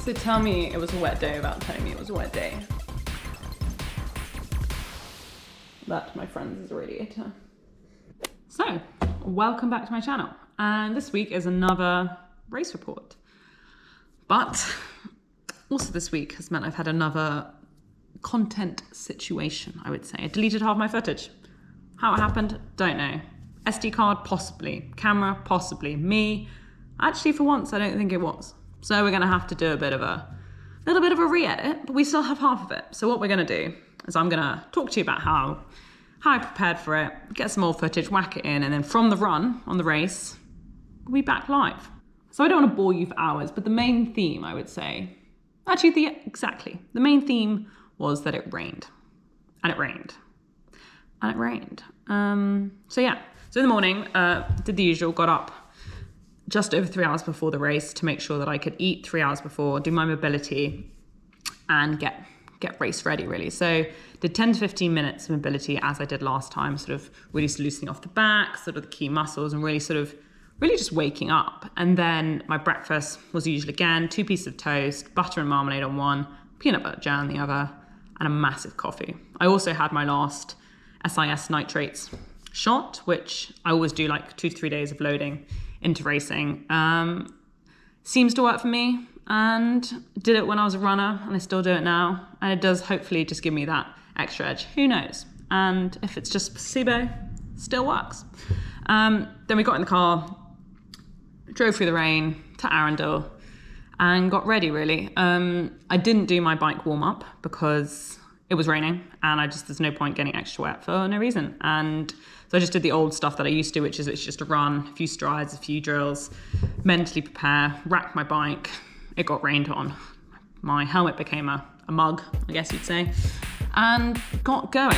So tell me it was a wet day without telling me it was a wet day. That, my friends, is a radiator. So, welcome back to my channel. And this week is another race report. But also this week has meant I've had another content situation, I would say. I deleted half my footage. How it happened, don't know. SD card, possibly. Camera, possibly. Me, actually for once, I don't think it was. So we're gonna have to do a little bit of a re-edit, but we still have half of it. So what we're gonna do is I'm gonna talk to you about how I prepared for it, get some more footage, whack it in, and then from the run on the race, we'll be back live. So I don't want to bore you for hours, but the main theme, I would say, the main theme was that it rained, and it rained, and it rained. So yeah, so in the morning, did the usual, got up just over 3 hours before the race to make sure that I could eat 3 hours before, do my mobility, and get race ready really. So did 10 to 15 minutes of mobility as I did last time, sort of really loosening off the back, sort of the key muscles, and really just waking up. And then my breakfast was usual again, 2 pieces of toast, butter and marmalade on one, peanut butter jam on the other, and a massive coffee. I also had my last SIS nitrates shot, which I always do like 2 to 3 days of loading into racing. Seems to work for me, and did it when I was a runner, and I still do it now. And it does hopefully just give me that extra edge. Who knows? And if it's just placebo, still works. Then we got in the car, drove through the rain to Arundel, and got ready really. I didn't do my bike warm up because it was raining, and there's no point getting extra wet for no reason. And so I just did the old stuff that I used to, which is it's just a run, a few strides, a few drills, mentally prepare, rack my bike. It got rained on. My helmet became a mug, I guess you'd say, and got going.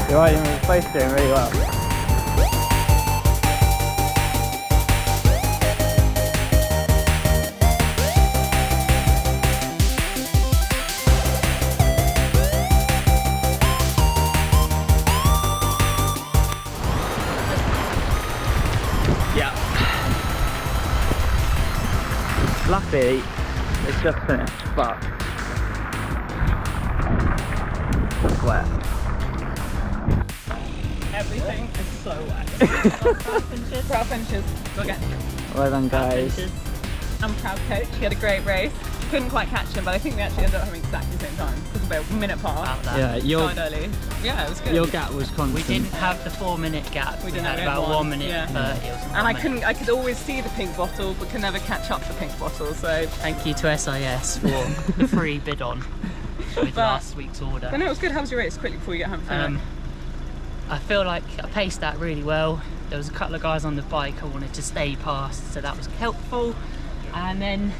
You're right, you're both doing really well. Yeah. Luckily, it's just finished, but it's wet. Everything is so wet. 12 inches. Go again. Well done, guys. I'm proud coach. He had a great race. Couldn't quite catch him, but I think we actually ended up having exactly the same time. Because about a minute past. Yeah, your early. Yeah, it was good. Your gap was constant. We didn't have the 4-minute gap. We didn't had have about 1 minute. Yeah. And I could always see the pink bottle, but could never catch up the pink bottle. So thank you to SIS for the free bid on with last week's order. But no, it was good. How was your race? Quickly before you get home. I feel like I paced that really well. There was a couple of guys on the bike I wanted to stay past, so that was helpful. And then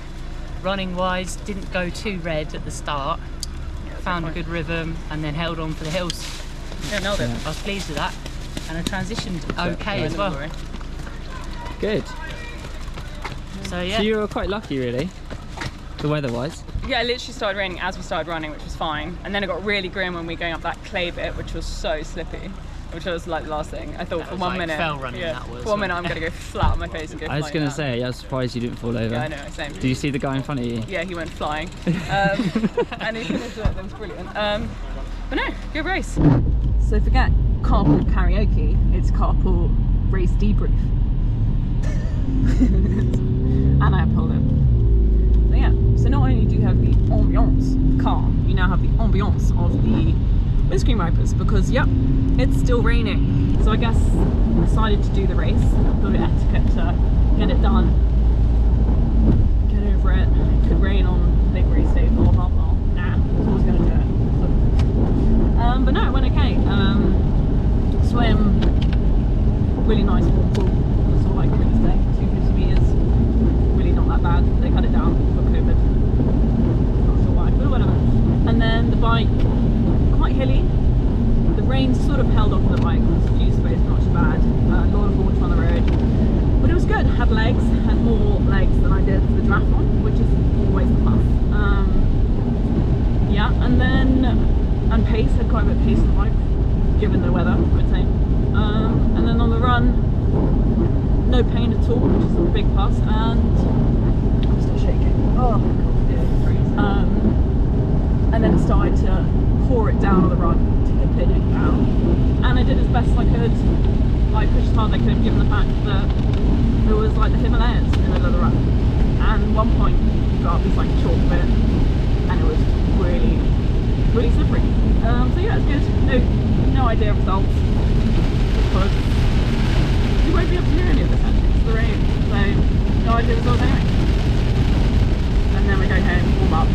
running wise, didn't go too red at the start. Found a good rhythm and then held on for the hills. Yeah, nailed it. I was pleased with that. And I transitioned okay as well. Good. So yeah. So you were quite lucky, really, the weather-wise. Yeah, it literally started raining as we started running, which was fine. And then it got really grim when we were going up that clay bit, which was so slippy. Which was like the last thing. I thought for 1 minute. Fell running, that was. For 1 minute, I'm gonna go flat on my face and go. I was going to say, I was surprised you didn't fall over. Yeah, I know, same. Did you see the guy in front of you? Yeah, he went flying. And he finished it. That was brilliant. But no, good race. So forget carpool karaoke. It's carpool race debrief. And I pulled it. So yeah. So not only do you have the ambiance calm, you now have the ambiance of the windscreen wipers, because yep, it's still raining. So I guess I decided to do the race. Thought it etiquette to get it done, get over it. It could rain on big race day, blah blah blah. Nah, I was always gonna do it. So, but no, it went okay. Swim, really nice warm pool. It's all like race day, 250 meters. Really not that bad. They cut it down for COVID. Not sure why, but whatever. And then the bike, quite hilly. The rain sort of held off the bike. There was a few sprays, not too bad. A lot of water on the road, but it was good. Had legs, had more legs than I did for the triathlon, which is always a plus. Yeah, and then pace, had quite a bit of pace on the bike, given the weather, I'd say. And then on the run, no pain at all, which is a big plus. And I'm still shaking. Oh my god, yeah. And then it started to pour it down on the run, tip it down, and I did as best I could. I pushed as hard as I could, given the fact that there was like the Himalayas in the middle of the run, and at one point you got this like chalk bit, and it was really, really slippery. So yeah, it's good. No idea of results, because you won't be able to hear any of this actually. It's the rain, so no idea of results anyway. And then we go home, warm up.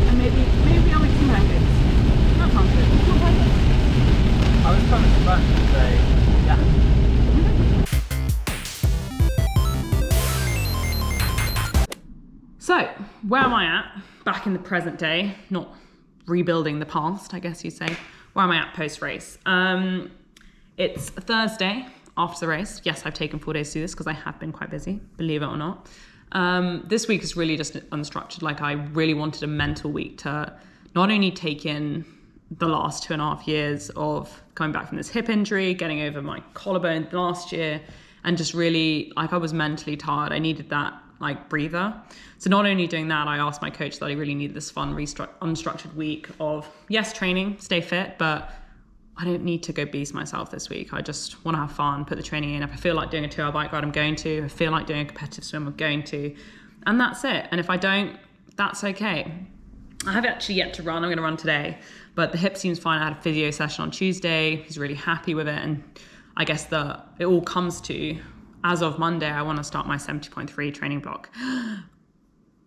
And maybe I'll make some pancakes. That sounds good. I was coming to back to say, yeah. So, where am I at? Back in the present day, not rebuilding the past, I guess you'd say. Where am I at post-race? It's Thursday after the race. Yes, I've taken 4 days to do this because I have been quite busy, believe it or not. This week is really just unstructured. Like, I really wanted a mental week to not only take in the last 2.5 years of coming back from this hip injury, getting over my collarbone last year, and just really, like, I was mentally tired. I needed that, like, breather. So not only doing that, I asked my coach that I really needed this fun, unstructured week of, yes, training, stay fit, but I don't need to go beast myself this week. I just want to have fun, put the training in. If I feel like doing a 2-hour bike ride, I'm going to. If I feel like doing a competitive swim, I'm going to. And that's it. And if I don't, that's okay. I have actually yet to run. I'm going to run today. But the hip seems fine. I had a physio session on Tuesday. He's really happy with it. And I guess it all comes to, as of Monday, I want to start my 70.3 training block.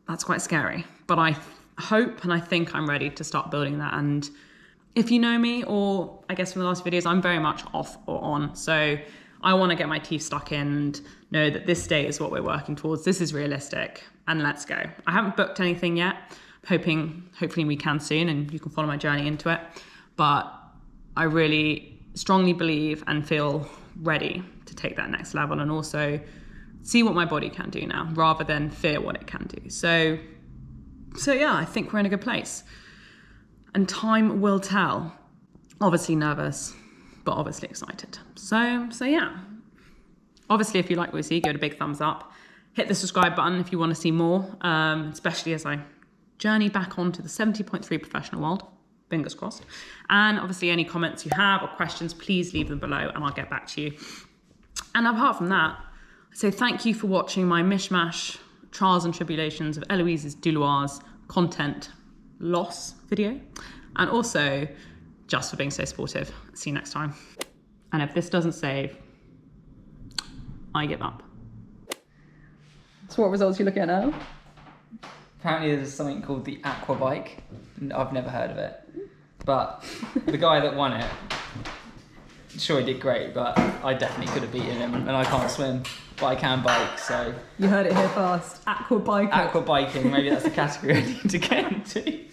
That's quite scary. But I hope and I think I'm ready to start building that. And if you know me, or I guess from the last videos, I'm very much off or on. So I want to get my teeth stuck in and know that this day is what we're working towards. This is realistic, and let's go. I haven't booked anything yet. Hopefully we can soon, and you can follow my journey into it. But I really strongly believe and feel ready to take that next level, and also see what my body can do now, rather than fear what it can do. So yeah, I think we're in a good place. And time will tell. Obviously nervous, but obviously excited. So yeah. Obviously, if you like what you see, give it a big thumbs up. Hit the subscribe button if you want to see more, especially as I journey back onto the 70.3 professional world. Fingers crossed. And obviously, any comments you have or questions, please leave them below and I'll get back to you. And apart from that, I say thank you for watching my mishmash trials and tribulations of Eloise's Luart's content loss video, and also just for being so supportive. See you next time. And if this doesn't save, I give up. So what results are you looking at now? Apparently there's something called the aqua bike. I've never heard of it. But the guy that won it, sure, he did great, but I definitely could have beaten him, and I can't swim, but I can bike, so... You heard it here first. Aqua biking. Aqua biking, maybe that's the category I need to get into.